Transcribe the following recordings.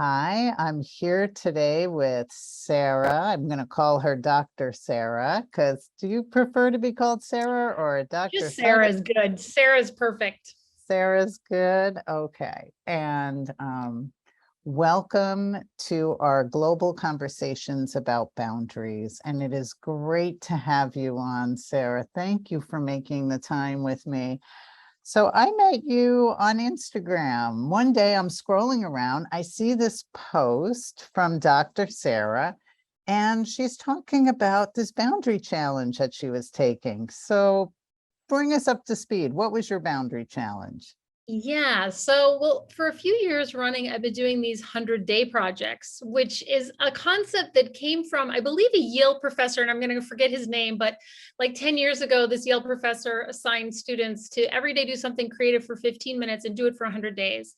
Hi, I'm here today with Sarah. I'm going to call her Dr. Sarah because do you prefer to be called Sarah or Dr. Just Sarah's Sarah? good. Sarah's perfect. Sarah's good. Okay. And welcome to our global conversations about boundaries. And it is great to have you on, Sarah. Thank you for making the time with me. So I met you on Instagram. One day I'm scrolling around. I see this post from Dr. Sarah, and she's talking about this boundary challenge that she was taking. So bring us up to speed. What was your boundary challenge? Yeah. Well, for a few years running, I've been doing these 100-day projects, which is a concept that came from, I believe, a Yale professor, and I'm going to forget his name, but like 10 years ago, this Yale professor assigned students to every day do something creative for 15 minutes and do it for 100 days.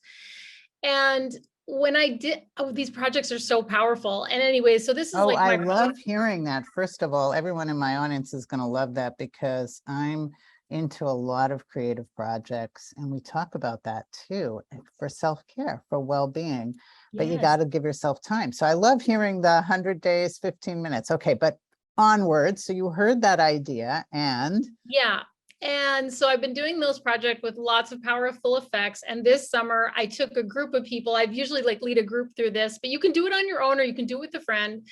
And when I did, these projects are so powerful. And anyway, so this is Oh, like I my love hearing that. First of all, everyone in my audience is going to love that because I'm into a lot of creative projects and we talk about that too for self-care, for well-being, but you got yes. to give yourself time. So I love hearing the 100 days, 15 minutes. Okay, but onward. So you heard that idea and Yeah. And so I've been doing those projects with lots of powerful effects. And this summer I took a group of people. I've usually like lead a group through this, but you can do it on your own or you can do it with a friend.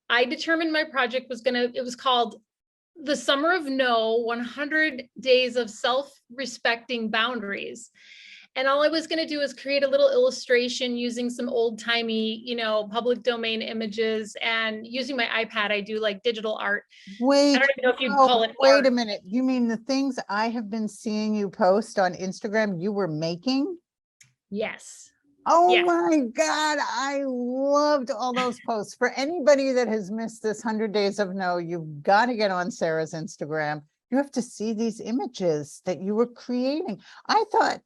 I determined my project was it was called The Summer of No, 100 Days of Self-Respecting Boundaries. And all I was going to do is create a little illustration using some old timey, public domain images, and using my iPad, I do like digital art. I wait, don't even know if you'd oh, call it wait art. a minute. You mean the things I have been seeing you post on Instagram you were making? Yes. Oh Yeah. my God, I loved all those posts. For anybody that has missed this 100 Days of No, you've got to get on Sarah's Instagram. You have to see these images that you were creating. I thought,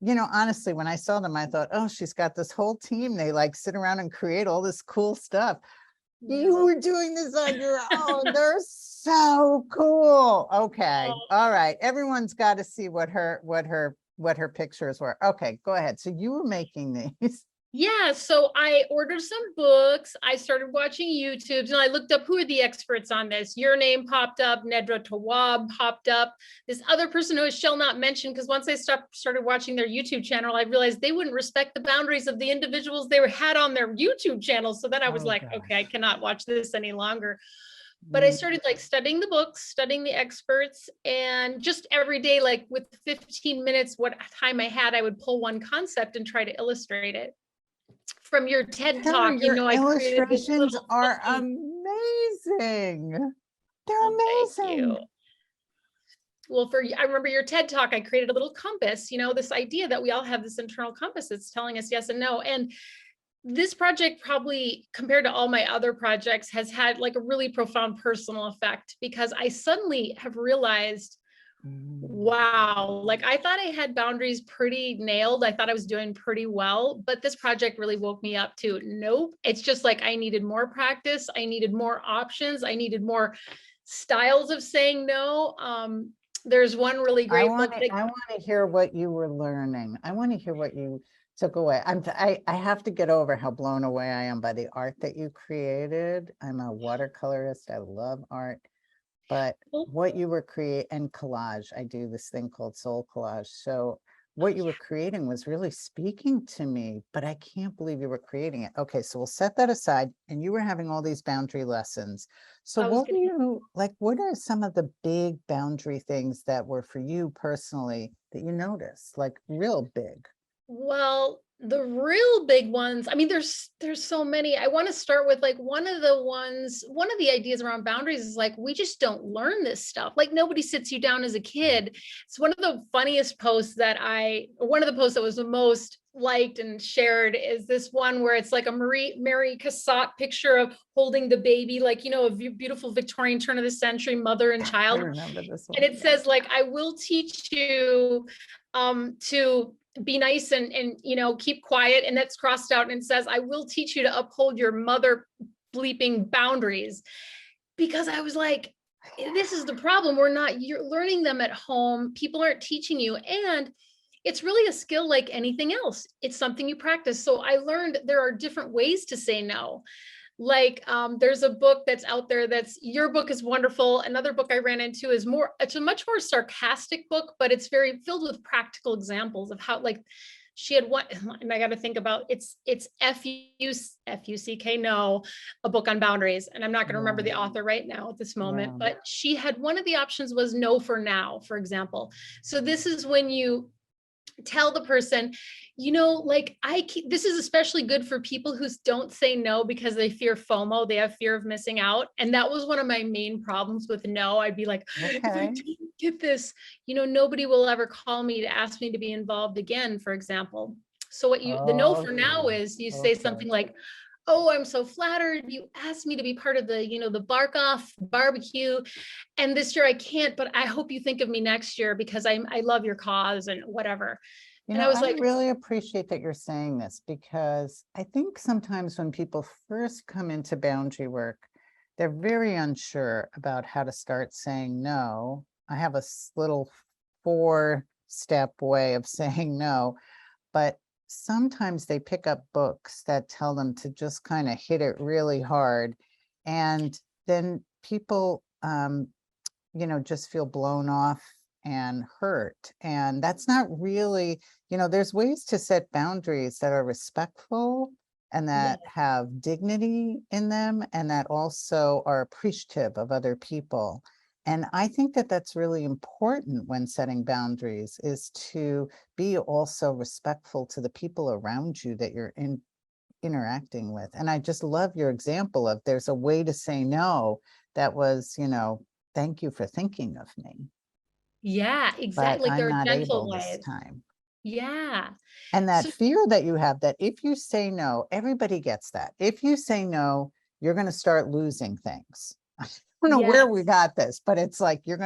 honestly, when I saw them, I thought, oh, she's got this whole team. They like sit around and create all this cool stuff. You No. were doing this on your own. They're so cool. Okay. All right. Everyone's got to see what her pictures were. Okay, go ahead. So you were making these. Yeah, so I ordered some books. I started watching YouTubes and I looked up who are the experts on this. Your name popped up, Nedra Tawwab popped up. This other person who I shall not mention, because once I started watching their YouTube channel, I realized they wouldn't respect the boundaries of the individuals they had on their YouTube channel. So then I was Oh like, okay, I gosh. cannot watch this any longer. But I Mm. started like studying the books, studying the experts, and just every day, like with 15 minutes, what time I had, I would pull one concept and try to illustrate it. From your TED Sarah, talk, your I created this illustrations little are funky. amazing. They're Oh, thank amazing. you. Well, I remember your TED talk, I created a little compass, this idea that we all have this internal compass that's telling us yes and no. And this project, probably compared to all my other projects, has had like a really profound personal effect because I suddenly have realized, Mm. wow, like I thought I had boundaries pretty nailed. I thought I was doing pretty well, but this project really woke me up to nope. It's just like I needed more practice. I needed more options. I needed more styles of saying no. There's one really I great want book to that, I want to hear what you were learning. I want to hear what you took away. I have to get over how blown away I am by the art that you created. I'm a watercolorist. I love art. But what you were creating and collage, I do this thing called soul collage. So what you were creating was really speaking to me, but I can't believe you were creating it. Okay, so we'll set that aside. And you were having all these boundary lessons. So I was what were going to, you like? What are some of the big boundary things that were for you personally that you noticed, like real big? well, the real big ones, I mean, there's so many. I want to start with like one of the ideas around boundaries is like we just don't learn this stuff. Like nobody sits you down as a kid. It's one of the funniest posts one of the posts that was the most liked and shared is this one where it's like a Mary Cassatt picture of holding the baby, like, a beautiful Victorian turn of the century mother and I child. remember this And one. it says like, I will teach you to be nice and keep quiet, and that's crossed out and it says I will teach you to uphold your mother bleeping boundaries, because I was like, this is the problem, you're learning them at home, people aren't teaching you. And it's really a skill like anything else. It's something you practice. So I learned there are different ways to say no. Like there's a book that's out there that's your book is wonderful. Another book I ran into is more, it's a much more sarcastic book, but it's very filled with practical examples of how, like, she had one, and I got to think about it's Fuck no, a book on boundaries. And I'm not going to remember the Yeah, author right now at this moment, yeah. but she had one of the options was no for now, for example. So this is when you tell the person, like this is especially good for people who don't say no because they fear FOMO, they have fear of missing out. And that was one of my main problems with no. I'd be like, if I Okay. didn't get this, nobody will ever call me to ask me to be involved again, for example. So the no for now Okay. is you say Okay. something like, oh, I'm so flattered you asked me to be part of the bark off barbecue, and this year I can't, but I hope you think of me next year because I love your cause and whatever. You And I know, was I like, really appreciate that you're saying this, because I think sometimes when people first come into boundary work, they're very unsure about how to start saying no. I have a little 4-step way of saying no, but sometimes they pick up books that tell them to just kind of hit it really hard. And then people, just feel blown off and hurt. And that's not really, there's ways to set boundaries that are respectful and yeah, that have dignity in them and that also are appreciative of other people. And I think that that's really important when setting boundaries, is to be also respectful to the people around you that you're interacting with. And I just love your example of there's a way to say no that was, thank you for thinking of me, yeah, but exactly. Like there I'm are not gentle able this ways. time. Yeah. And that So fear that you have, that if you say no, everybody gets that. If you say no, you're going to start losing things. I don't know where we yes, got this, but it's like you're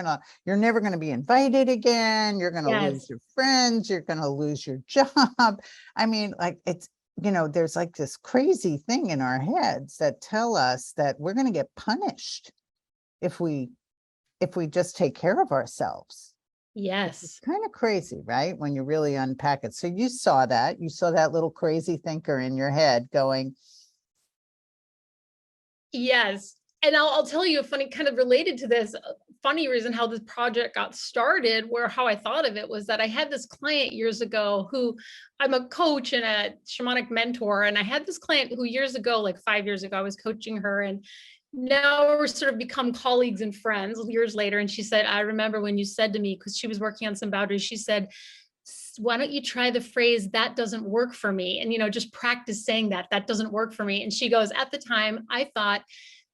never going to be invited again. You're going to lose yes, your friends. You're going to lose your job. I mean, like there's like this crazy thing in our heads that tell us that we're going to get punished if we just take care of ourselves. It's yes, kind of crazy, right? When you really unpack it. So you saw that little crazy thinker in your head going, yes. And I'll tell you a funny kind of related to this funny reason how this project got started, where how I thought of it was that I had this client years ago who I'm a coach and a shamanic mentor. And I had this client who years ago, like 5 years ago, I was coaching her, and now we're sort of become colleagues and friends years later. And she said, I remember when you said to me, because she was working on some boundaries, she said, why don't you try the phrase that doesn't work for me, and just practice saying that doesn't work for me. And she goes, at the time I thought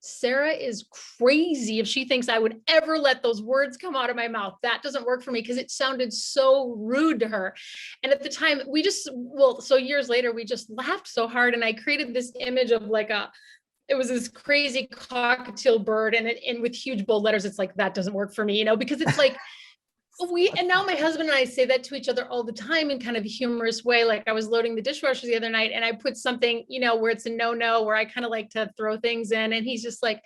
Sarah is crazy if she thinks I would ever let those words come out of my mouth. That doesn't work for me, because it sounded so rude to her. And at the time so years later we just laughed so hard, and I created this image of like it was this crazy cockatiel bird, and with huge bold letters it's like that doesn't work for me, because it's like and now my husband and I say that to each other all the time in kind of a humorous way. Like I was loading the dishwasher the other night and I put something, where it's a no, where I kind of like to throw things in. And he's just like,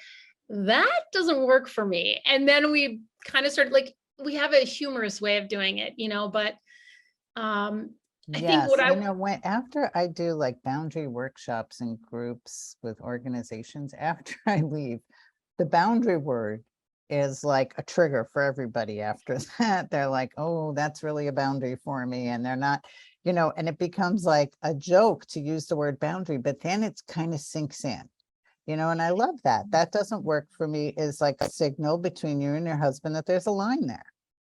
that doesn't work for me. And then we kind of started, like, we have a humorous way of doing it, but I think yes, what I, when after I do like boundary workshops and groups with organizations, after I leave, the boundary word is like a trigger for everybody after that. They're like, oh, that's really a boundary for me. And they're not, and it becomes like a joke to use the word boundary, but then it's kind of sinks in, and I love that. That doesn't work for me is like a signal between you and your husband that there's a line there.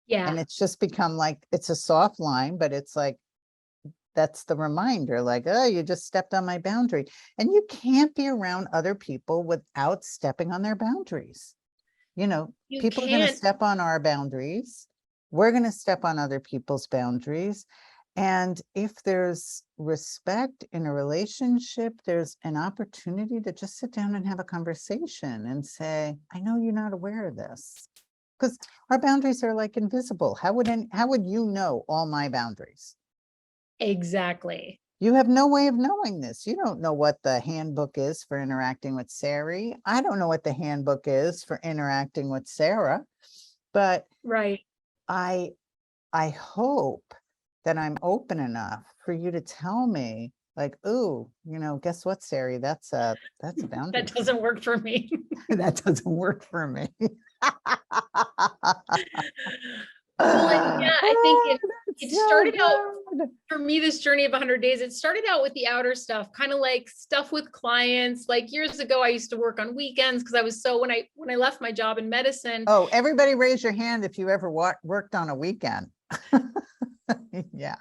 yeah, And it's just become like, it's a soft line, but it's like, that's the reminder, like, oh, you just stepped on my boundary. And you can't be around other people without stepping on their boundaries. you People are going to can't. step on our boundaries. We're going to step on other people's boundaries. And if there's respect in a relationship, there's an opportunity to just sit down and have a conversation and say, I know you're not aware of this. Because our boundaries are like invisible. How would you know all my boundaries? Exactly. You have no way of knowing this. You don't know what the handbook is for interacting with Sarah. I don't know what the handbook is for interacting with Sarah, but Right. I I hope that I'm open enough for you to tell me like, ooh, guess what, Sari, that's a boundary. That doesn't work for me. That doesn't work for me. Well, and yeah, I think it So started out good. for me, this journey of 100 days, it started out with the outer stuff, kind of like stuff with clients. Like years ago, I used to work on weekends because I was so, when I left my job in medicine. Oh, everybody raise your hand if you ever worked on a weekend. Yeah.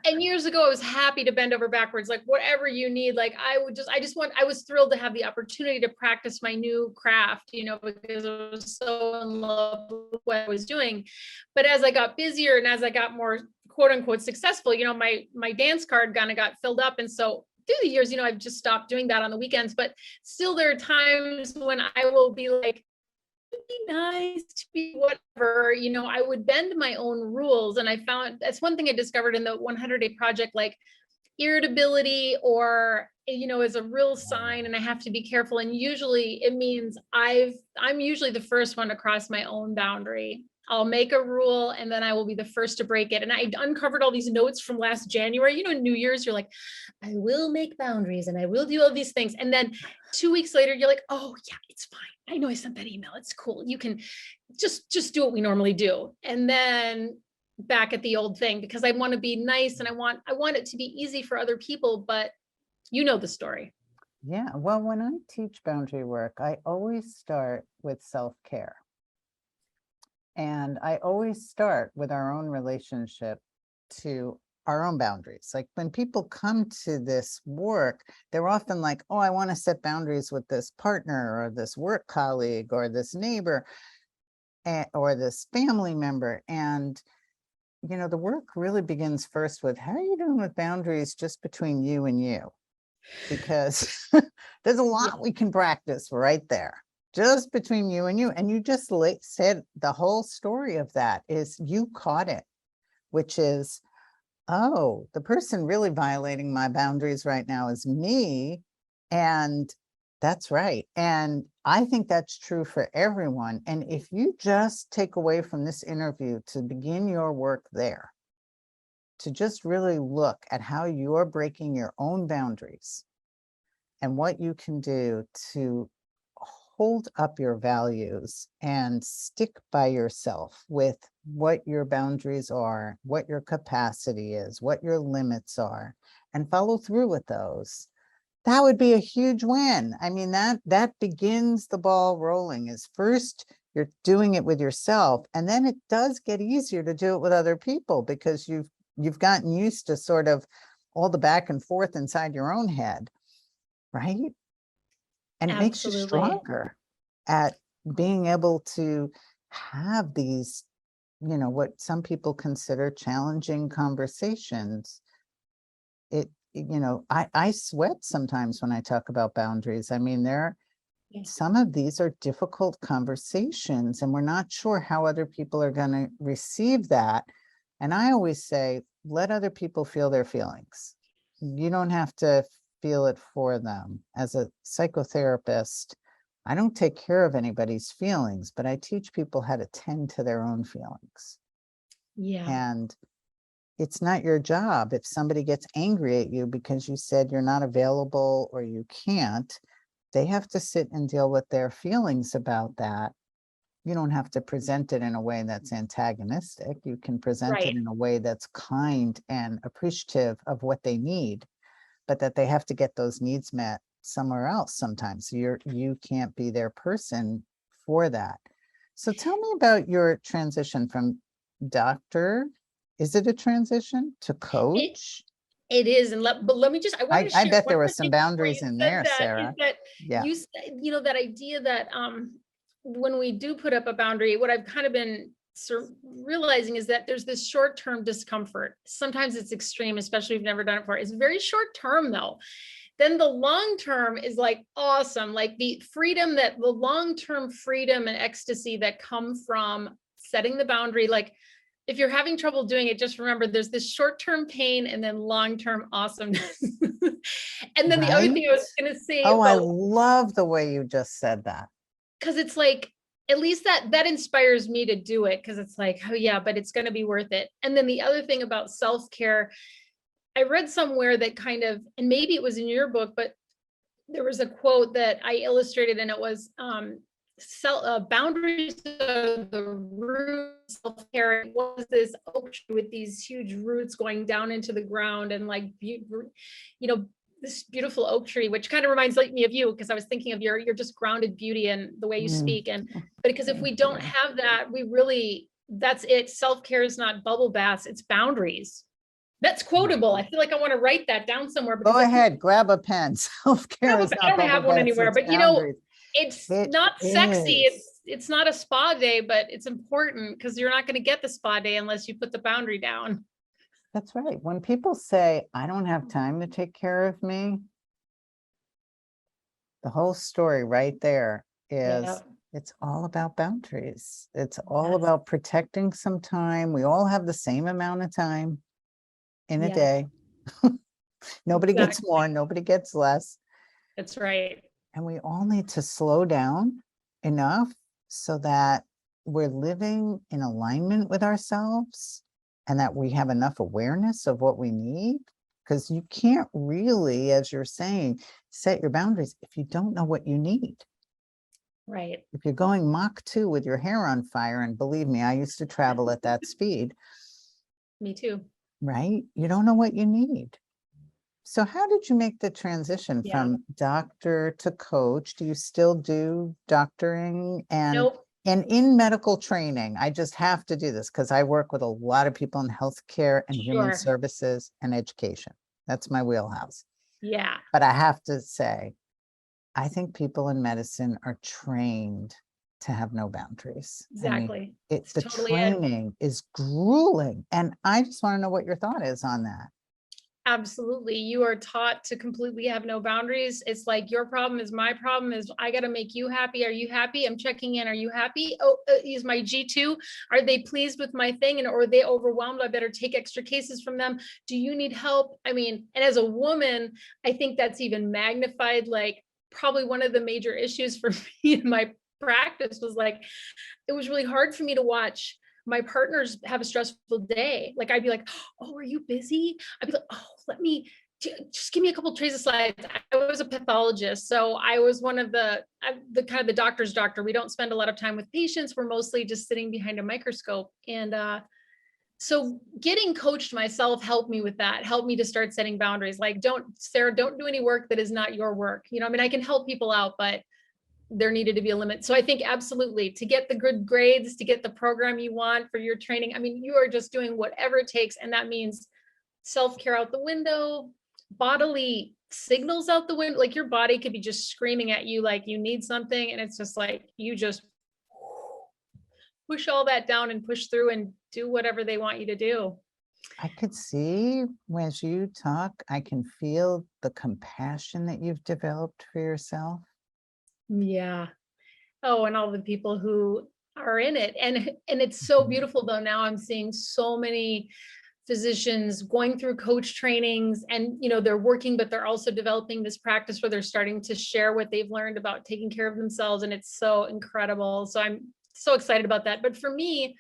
And years ago, I was happy to bend over backwards, like whatever you need. Like I was thrilled to have the opportunity to practice my new craft, because I was so in love with what I was doing. But as I got busier and as I got more quote unquote successful, my dance card kind of got filled up. And so through the years, I've just stopped doing that on the weekends, but still there are times when I will be like, be nice to be whatever, I would bend my own rules. And I found that's one thing I discovered in the 100-day project, like irritability or, is a real sign, and I have to be careful. And usually it means I'm usually the first one to cross my own boundary. I'll make a rule and then I will be the first to break it. And I uncovered all these notes from last January, New Year's, you're like, I will make boundaries and I will do all these things. And then 2 weeks later, you're like, oh yeah, it's fine. I know I sent that email. It's cool. You can just do what we normally do. And then back at the old thing, because I want to be nice and I want it to be easy for other people, but the story. Yeah. Well, when I teach boundary work, I always start with self-care. And I always start with our own relationship to our own boundaries. Like when people come to this work, they're often like, oh, I want to set boundaries with this partner or this work colleague or this neighbor or this family member. And, the work really begins first with how are you doing with boundaries just between you and you? Because there's a lot we can practice right there. Just between you and you. And you just said the whole story of that is you caught it, which is, oh, the person really violating my boundaries right now is me. And that's right. And I think that's true for everyone. And if you just take away from this interview to begin your work there, to just really look at how you're breaking your own boundaries and what you can do to hold up your values and stick by yourself with what your boundaries are, what your capacity is, what your limits are, and follow through with those, that would be a huge win. I mean, that begins the ball rolling. Is first you're doing it with yourself, and then it does get easier to do it with other people because you've gotten used to sort of all the back and forth inside your own head, right? And it makes you stronger at being able to have these, what some people consider challenging conversations. I sweat sometimes when I talk about boundaries. I mean, some of these are difficult conversations and we're not sure how other people are going to receive that. And I always say, let other people feel their feelings. You don't have to feel it for them. As a psychotherapist, I don't take care of anybody's feelings, but I teach people how to tend to their own feelings. Yeah. And it's not your job if somebody gets angry at you because you said you're not available or you can't. They have to sit and deal with their feelings about that. You don't have to present it in a way that's antagonistic. You can present it in a way that's kind and appreciative of what they need, but that they have to get those needs met somewhere else sometimes. You can't be their person for that. So tell me about your transition from doctor. Is it a transition to coach? It is. And but let me just, I want to share. I bet there were some boundaries in there, Sarah. Yeah. You said, that idea that when we do put up a boundary, what I've kind of been realizing is that there's this short-term discomfort. Sometimes it's extreme, especially if you've never done it before. It's very short-term though. Then the long-term is like awesome, like the long-term freedom and ecstasy that come from setting the boundary. Like if you're having trouble doing it, just remember there's this short-term pain and then long-term awesomeness. And then the other thing I was going to say. Oh, I love the way you just said that. Because it's like, at least that inspires me to do it, because it's like, oh yeah, but it's going to be worth it. And then the other thing about self-care, I read somewhere that kind of, and maybe it was in your book, but there was a quote that I illustrated, and it was boundaries are the root of self-care. It was this oak tree with these huge roots going down into the ground, and like, this beautiful oak tree, which kind of reminds me of you, because I was thinking of your just grounded beauty and the way you speak. And but because if we don't have that, that's it. Self-care is not bubble baths, it's boundaries. That's quotable. I feel like I want to write that down somewhere. Go ahead, grab a pen. Self-care is I not don't have one anywhere, but boundaries. It's It not sexy. is. It's not a spa day, but it's important, because you're not going to get the spa day unless you put the boundary down. That's right. When people say, I don't have time to take care of me, the whole story right there is Yeah. it's all about boundaries. It's all Yes. about protecting some time. We all have the same amount of time in a Yes. day. Nobody gets Exactly. more, nobody gets less. That's right. And we all need to slow down enough so that we're living in alignment with ourselves, and that we have enough awareness of what we need. Because you can't really, as you're saying, set your boundaries if you don't know what you need. Right. If you're going Mach 2 with your hair on fire, and believe me, I used to travel at that speed. Me too. Right? You don't know what you need. So how did you make the transition from doctor to coach? Do you still do doctoring? Nope. And in medical training, I just have to do this because I work with a lot of people in healthcare and human Sure. services and education. That's my wheelhouse. Yeah. But I have to say, I think people in medicine are trained to have no boundaries. Exactly. It's the totally it. training is grueling. And I just want to know what your thought is on that. Absolutely. You are taught to completely have no boundaries. It's like, your problem is my problem, is I got to make you happy. Are you happy? I'm checking in. Are you happy? Oh, is my G2? Are they pleased with my thing? Or are they overwhelmed? I better take extra cases from them. Do you need help? I mean, and as a woman, I think that's even magnified. Like, probably one of the major issues for me in my practice was like, it was really hard for me to watch my partners have a stressful day. Like, I'd be like, oh, are you busy? I'd be like, oh, just give me a couple trays of slides. I was a pathologist. So I was one of the kind of the doctor's doctor. We don't spend a lot of time with patients. We're mostly just sitting behind a microscope. And so getting coached myself helped me with that, helped me to start setting boundaries. Like, Sarah, don't do any work that is not your work. I mean, I can help people out, but there needed to be a limit. So I think absolutely, to get the good grades, to get the program you want for your training, I mean, you are just doing whatever it takes. And that means self-care out the window, bodily signals out the window. Like, your body could be just screaming at you like you need something. And it's just like, you just push all that down and push through and do whatever they want you to do. I could see as you talk, I can feel the compassion that you've developed for yourself. Yeah. Oh, and all the people who are in it. And it's so beautiful though. Now I'm seeing so many physicians going through coach trainings, and they're working, but they're also developing this practice where they're starting to share what they've learned about taking care of themselves. And it's so incredible. So I'm so excited about that. But for me,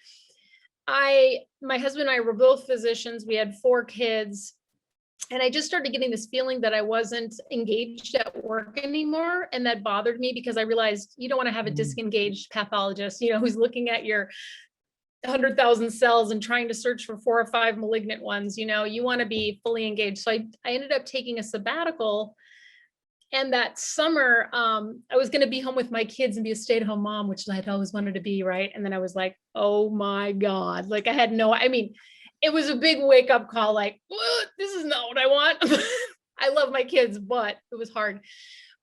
my husband and I were both physicians. We had 4 kids. And I just started getting this feeling that I wasn't engaged at work anymore. And that bothered me, because I realized you don't want to have a disengaged pathologist, who's looking at your 100,000 cells and trying to search for 4 or 5 malignant ones. You want to be fully engaged. So I ended up taking a sabbatical. And that summer, I was going to be home with my kids and be a stay-at-home mom, which I had always wanted to be, right? And then I was like, oh my God, like it was a big wake up call, like, this is not what I want. I love my kids, but it was hard.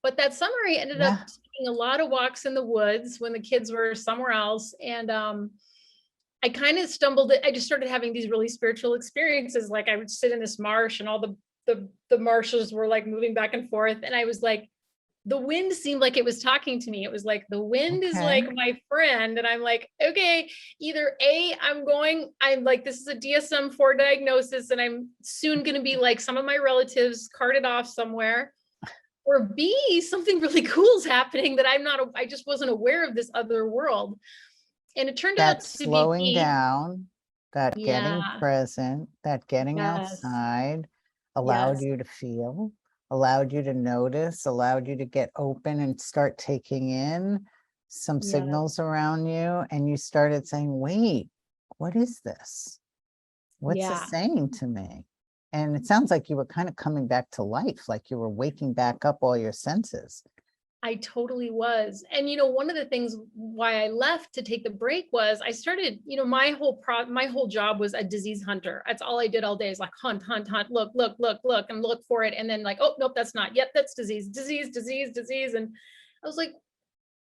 But that summer I ended up taking a lot of walks in the woods when the kids were somewhere else. And I kind of I just started having these really spiritual experiences. Like, I would sit in this marsh, and all the marshes were like moving back and forth. And I was like, the wind seemed like it was talking to me. It was like, the wind is like my friend. And I'm like, okay, either I'm like, this is a DSM-4 diagnosis, and I'm soon going to be like some of my relatives carted off somewhere, or B, something really cool is happening that I just wasn't aware of this other world. And it turned That out to be slowing B. down, that getting Yeah. present, that getting Yes. outside allowed Yes. you to feel, allowed you to notice, allowed you to get open and start taking in some Yes. signals around you. And you started saying, wait, what is this? What's this Yeah. saying to me? And it sounds like you were kind of coming back to life, like you were waking back up all your senses. I totally was. And one of the things why I left to take the break was I started, my whole job was a disease hunter. That's all I did all day is like hunt, hunt, hunt, look, look, look, look, and look for it. And then like, oh, nope, that's not. Yep, that's disease, disease, disease, disease. And I was like,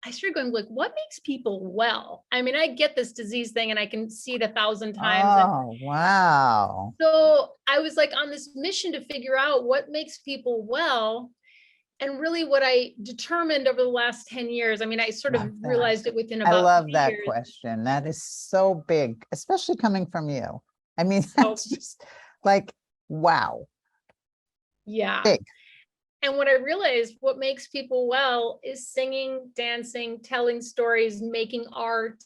I started going like, what makes people well? I mean, I get this disease thing and I can see it 1,000 times. And Oh, wow. so I was like on this mission to figure out what makes people well. And really what I determined over the last 10 years, I mean, I sort of Love that. realized it within I about love 3 that years. question. That is so big, especially coming from you. I mean, So that's just like, wow, yeah. big. And what I realized, what makes people well is singing, dancing, telling stories, making art,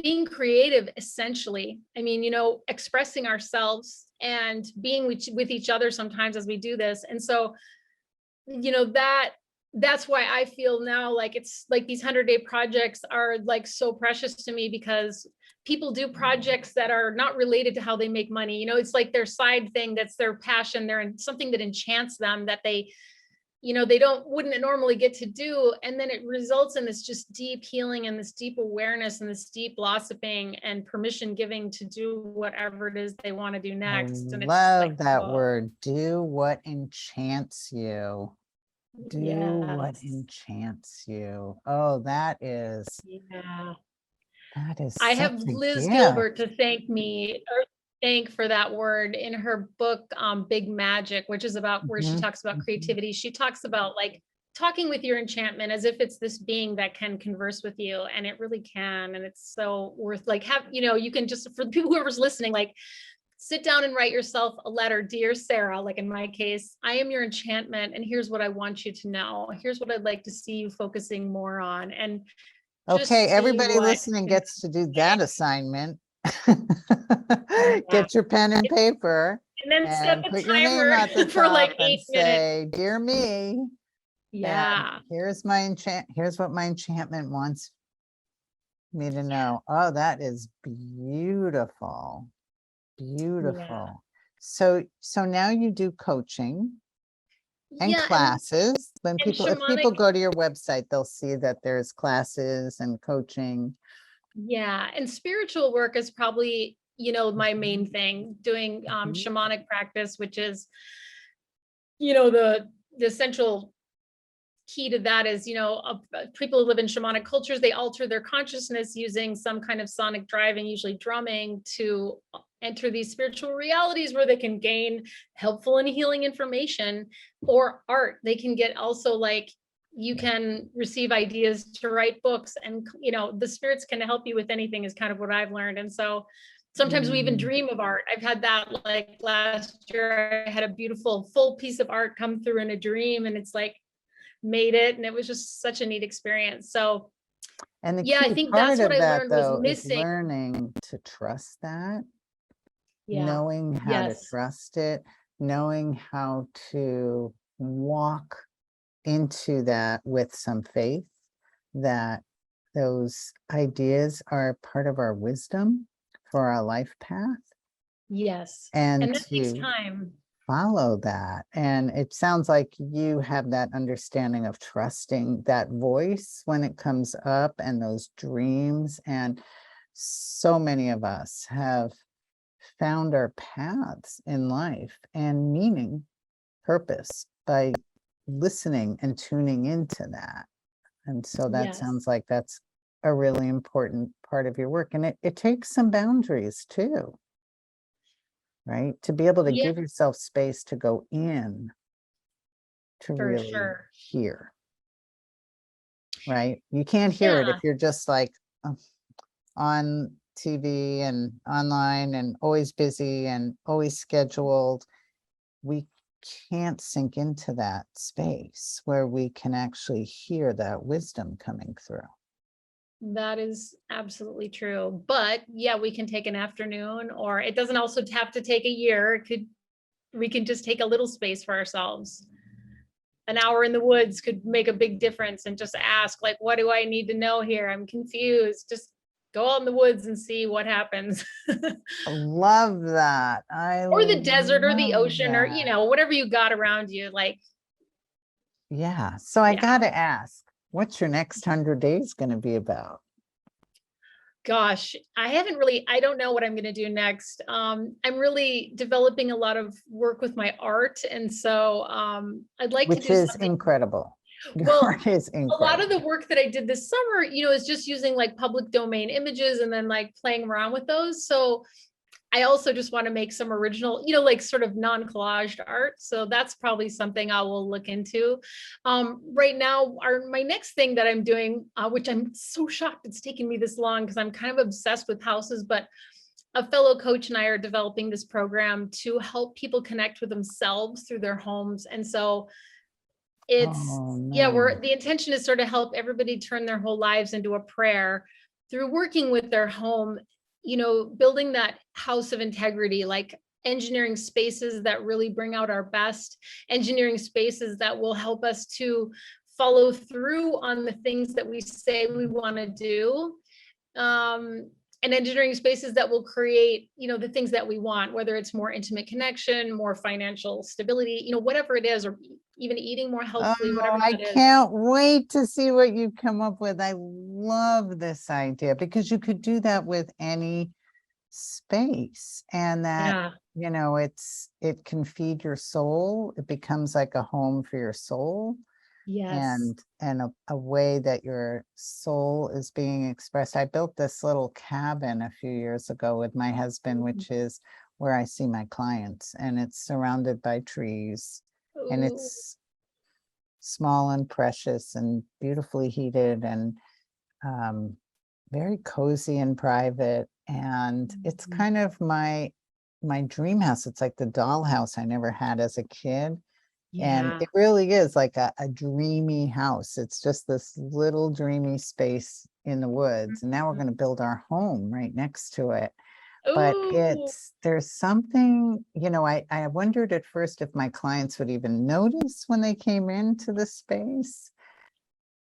being creative, essentially. I mean, expressing ourselves and being with each other sometimes as we do this. And so, that's why I feel now like it's like these 100-day projects are like so precious to me, because people do projects that are not related to how they make money. It's like their side thing, that's their passion. They're in something that enchants them, that they wouldn't normally get to do. And then it results in this just deep healing and this deep awareness and this deep blossoming and permission giving to do whatever it is they want to do I next. And it's like, love that whoa. word. Do what enchants you. Do what Yes. enchants you. Oh, Yeah. that is I such have a Liz Gilbert gift. to thank for that word in her book, Big Magic, which is about where she Mhm, talks about mhm. creativity. She talks about like talking with your enchantment as if it's this being that can converse with you, and it really can. And it's so worth like you can just, for the people whoever's listening, like sit down and write yourself a letter. Dear Sarah, like in my case, I am your enchantment, and here's what I want you to know. Here's what I'd like to see you focusing more on. And Okay, just see everybody what listening can gets to do that assignment. yeah. Get your pen and paper And then set and the put your name at the timer for like top and 8 minutes. say, "Dear me, and Yeah. here's what my enchantment wants me to know." Oh, that is beautiful. Yeah. Beautiful. So now you do coaching and Yeah. classes. And If people shamanic, go to your website, they'll see that there's classes and coaching. yeah. And spiritual work is probably, my main Mhm, thing, doing mhm. shamanic practice, which is, the essential key to that is, people who live in shamanic cultures, they alter their consciousness using some kind of sonic driving, usually drumming, to enter these spiritual realities where they can gain helpful and healing information, or art. They can get also like, you can receive ideas to write books, and the spirits can help you with anything, is kind of what I've learned. And so sometimes we even Mm. dream of art. I've had that, like last year I had a beautiful full piece of art come through in a dream, and it's like made it, and it was just such a neat experience. So And the yeah, I key think part that's what of I that, learned was though, is missing. learning to trust that, Yeah. knowing how to Yes. trust it, knowing how to walk into that with some faith, that those ideas are part of our wisdom for our life path, Yes. and And that takes to time. follow that. And it sounds like you have that understanding of trusting that voice when it comes up and those dreams. And so many of us have found our paths in life and meaning, purpose by listening and tuning into that. And so that Yes. sounds like that's a really important part of your work. And it takes some boundaries too, right? To be able to Yeah, give yourself space to go in to for really sure. hear, right? You can't hear it if Yeah. you're just like on TV and online and always busy and always scheduled. We can't sink into that space where we can actually hear that wisdom coming through. That is absolutely true. But yeah, we can take an afternoon, or it doesn't also have to take a year. We can just take a little space for ourselves. An hour in the woods could make a big difference, and just ask, like, what do I need to know here? I'm confused. Just go out in the woods and see what happens. I love that. I Or the desert or the love ocean, or, that. whatever you got around you. Like, Yeah. So I yeah. got to ask, what's your next 100 days going to be about? Gosh, I don't know what I'm going to do next. I'm really developing a lot of work with my art. And so I'd like to Which do is something. incredible. Your Well, art is a lot of the incredible. work that I did this summer, is just using like public domain images and then like playing around with those. So I also just want to make some original, like sort of non-collaged art. So that's probably something I will look into. Right now, my next thing that I'm doing, which I'm so shocked it's taken me this long because I'm kind of obsessed with houses, but a fellow coach and I are developing this program to help people connect with themselves through their homes. And so Oh, the intention is sort of help everybody turn their whole lives into a prayer through working with their home, building that house of integrity, like engineering spaces that really bring out our best, engineering spaces that will help us to follow through on the things that we say we want to do. And engineering spaces that will create, the things that we want, whether it's more intimate connection, more financial stability, whatever it is, or even eating more healthfully, Oh, whatever I that is. can't wait to see what you come up with. I love this idea because you could do that with any space, and that, Yeah. it can feed your soul. It becomes like a home for your soul, Yes. and a way that your soul is being expressed. I built this little cabin a few years ago with my husband, which is where I see my clients, and it's surrounded by trees, and Ooh, it's small and precious and beautifully heated, and um, very cozy and private. And it's mhm. kind of my dream house. It's like the dollhouse I never had as a kid. And Yeah. it really is like a dreamy house. It's just this little dreamy space in the woods. And now we're going to build our home right next to it. But Ooh, there's something, I wondered at first if my clients would even notice when they came into the space.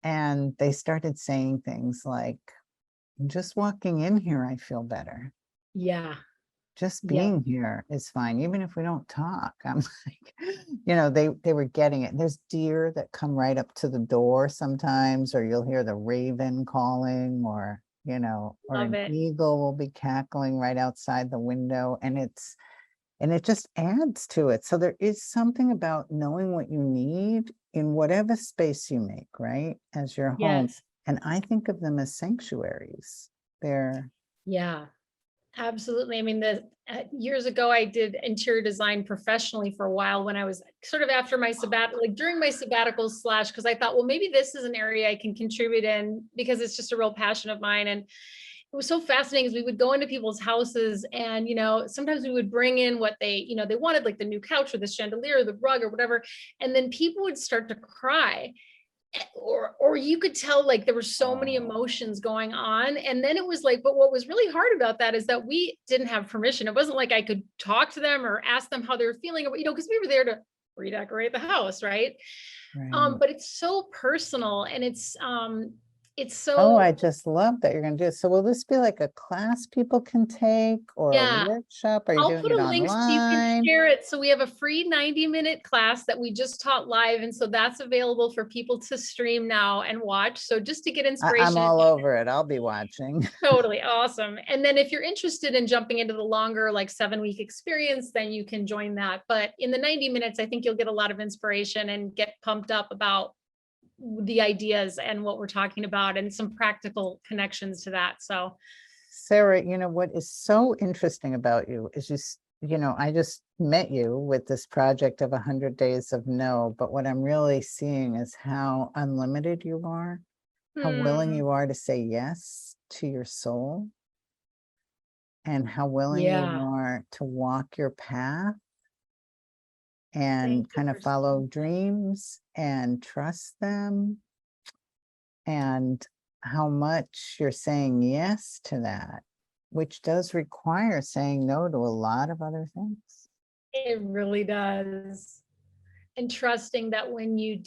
And they started saying things like, just walking in here, I feel better. yeah. Just Yep. being here is fine, even if we don't talk. I'm like, they were getting it. And there's deer that come right up to the door sometimes, or you'll hear the raven calling, or Love an it. eagle will be cackling right outside the window. And it just adds to it. So there is something about knowing what you need in whatever space you make, right, as your home. Yes. And I think of them as sanctuaries. They're Yeah. Absolutely. I mean, years ago, I did interior design professionally for a while when I was sort of after my sabbatical, like during my sabbatical slash, because I thought, well, maybe this is an area I can contribute in because it's just a real passion of mine. And it was so fascinating because we would go into people's houses and, sometimes we would bring in what they wanted, like the new couch or the chandelier or the rug or whatever. And then people would start to cry, or you could tell like there were so many oh, emotions going on. And then it was like, but what was really hard about that is that we didn't have permission. It wasn't like I could talk to them or ask them how they were feeling, or because we were there to redecorate the house, right? right. But it's so personal, and it's Oh, so. I just love that you're going to do it. So will this be like a class people can take, or a Yeah. workshop? Are you I'll doing put it a link so you can online? share it. So we have a free 90-minute class that we just taught live. And so that's available for people to stream now and watch. So just to get I'm inspiration. all over it. I'll be watching. Totally awesome. And then if you're interested in jumping into the longer, like 7-week experience, then you can join that. But in the 90 minutes, I think you'll get a lot of inspiration and get pumped up about the ideas and what we're talking about and some practical connections to that. So, Sarah, what is so interesting about you is I just met you with this project of 100 days of no, but what I'm really seeing is how unlimited you are, how willing hmm, you are to say yes to your soul, and how willing you yeah, are to walk your path and Thank you kind for of follow saying that. dreams and trust them, and how much you're saying yes to that, which does require saying no to a lot of other things. It really does. And trusting that when you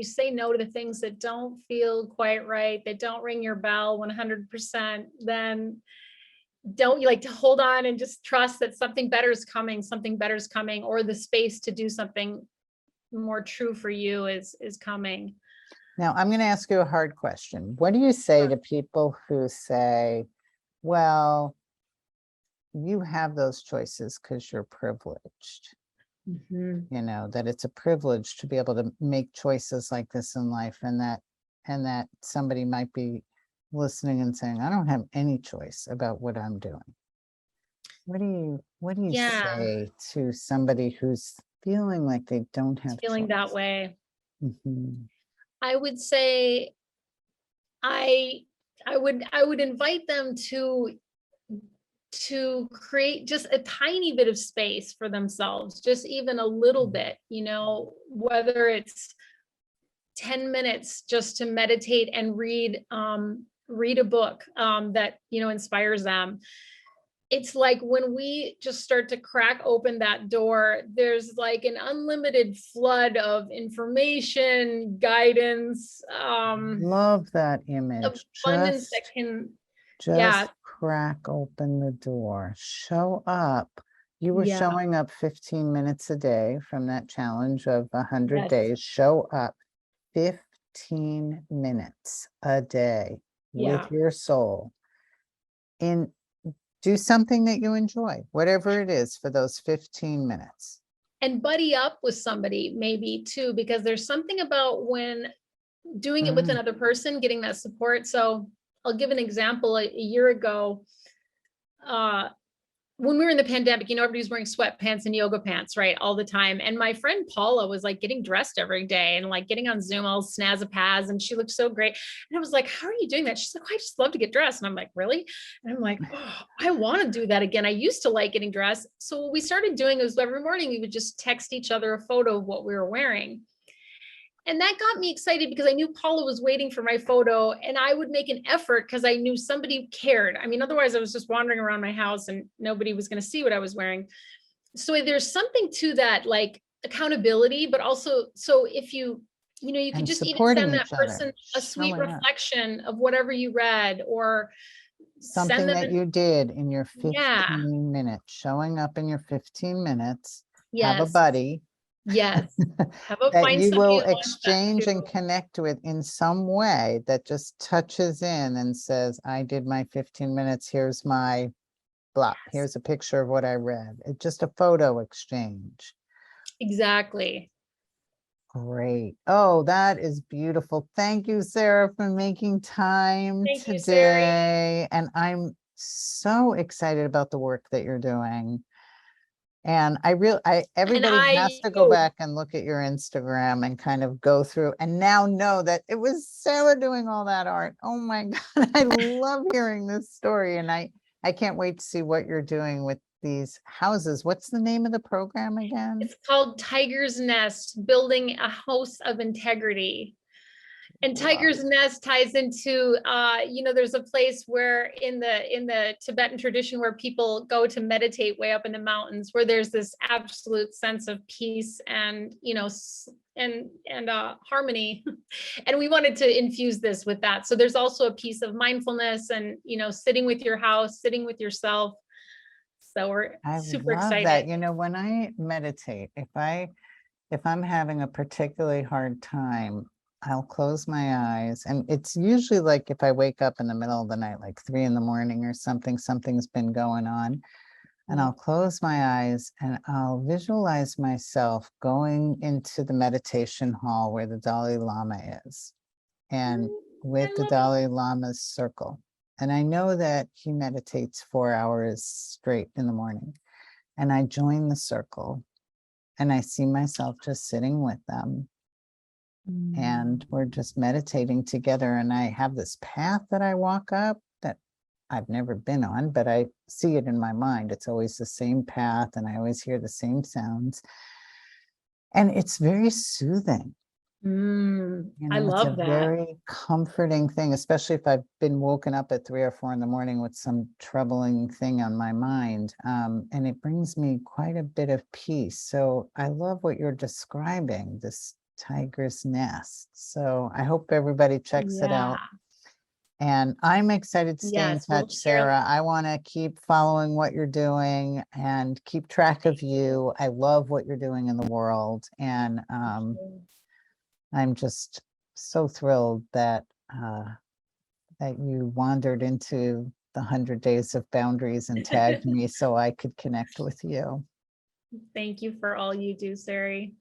say no to the things that don't feel quite right, that don't ring your bell 100%, then don't you like to hold on and just trust that something better is coming, or the space to do something more true for you is coming. Now, I'm going to ask you a hard question. What do you say to people who say, well, you have those choices because you're privileged? Mhm. That it's a privilege to be able to make choices like this in life, and that somebody might be listening and saying, I don't have any choice about what I'm doing. What do you Yeah, say to somebody who's feeling like they don't have feeling that choice? way. Mhm. I would say I I would invite them to create just a tiny bit of space for themselves, just even a little bit, whether it's 10 minutes just to meditate and read a book that inspires them. It's like when we just start to crack open that door, there's like an unlimited flood of information, guidance, Love that image. abundance that Just can, yeah, just crack open the door. Show up. You were yeah, showing up 15 minutes a day from that challenge of 100 yes, days. Show up 15 minutes a day yeah. with your soul, and do something that you enjoy, whatever it is, for those 15 minutes. And buddy up with somebody maybe too, because there's something about when doing it with Mm, another person, getting that support. So I'll give an example. A year ago, uh, when we were in the pandemic, everybody's wearing sweatpants and yoga pants, right, all the time. And my friend Paula was like getting dressed every day and like getting on Zoom, all snazzy-paz, and she looked so great. And I was like, how are you doing that? She's like, I just love to get dressed. And I'm like, really? And I'm like, oh, I want to do that again. I used to like getting dressed. So what we started doing was every morning we would just text each other a photo of what we were wearing. And that got me excited because I knew Paula was waiting for my photo, and I would make an effort because I knew somebody cared. I mean, otherwise I was just wandering around my house and nobody was going to see what I was wearing. So there's something to that, like accountability, but also, so if you could and just even supporting send that each other, person a sweet showing up. reflection of whatever you read, or send Something them that an, you did in your yeah, 15 minutes, showing up in your 15 minutes. Have a yes, buddy yes. that Find you somebody will that wants that exchange and too. connect with in some way that just touches in and says, I did my 15 minutes. Here's my blah. Yes, Here's a picture of what I read. It's just a photo exchange. exactly. Great. Oh, that is beautiful. Thank you, Sarah, for making time Thank you, Sari. today. And I'm so excited about the work that you're doing. And And everybody has I, to go back and look at your Instagram and kind of go through and now know that it was Sarah doing all that art. Oh my God, I love hearing this story. And I can't wait to see what you're doing with these houses. What's the name of the program again? it's called Tiger's Nest, Building a House of Integrity. And Love. Tiger's Nest ties into, there's a place where in the Tibetan tradition where people go to meditate way up in the mountains, where there's this absolute sense of peace and, and harmony. And we wanted to infuse this with that. So there's also a piece of mindfulness and, sitting with your house, sitting with yourself. So we're I super love excited. that. When I meditate, if I'm having a particularly hard time, I'll close my eyes. And it's usually like if I wake up in the middle of the night, like 3 a.m. or something's been going on. And I'll close my eyes and I'll visualize myself going into the meditation hall where the Dalai Lama is, and with I the love it. Dalai Lama's circle. And I know that he meditates 4 hours straight in the morning. And I join the circle and I see myself just sitting with them. And we're just meditating together. And I have this path that I walk up that I've never been on, but I see it in my mind. It's always the same path and I always hear the same sounds. And it's very soothing. I It's a love that. very comforting thing, especially if I've been woken up at 3 or 4 in the morning with some troubling thing on my mind. And it brings me quite a bit of peace. So I love what you're describing, this tiger's nest. So I hope everybody checks it Yeah. out. And I'm excited to stay in Yes, we'll touch, share. Sarah. I want to keep following what you're doing and keep track of you. I love what you're doing in the world. And I'm just so thrilled that that you wandered into the 100 Days of Boundaries and tagged me so I could connect with you. Thank you for all you do, Sari.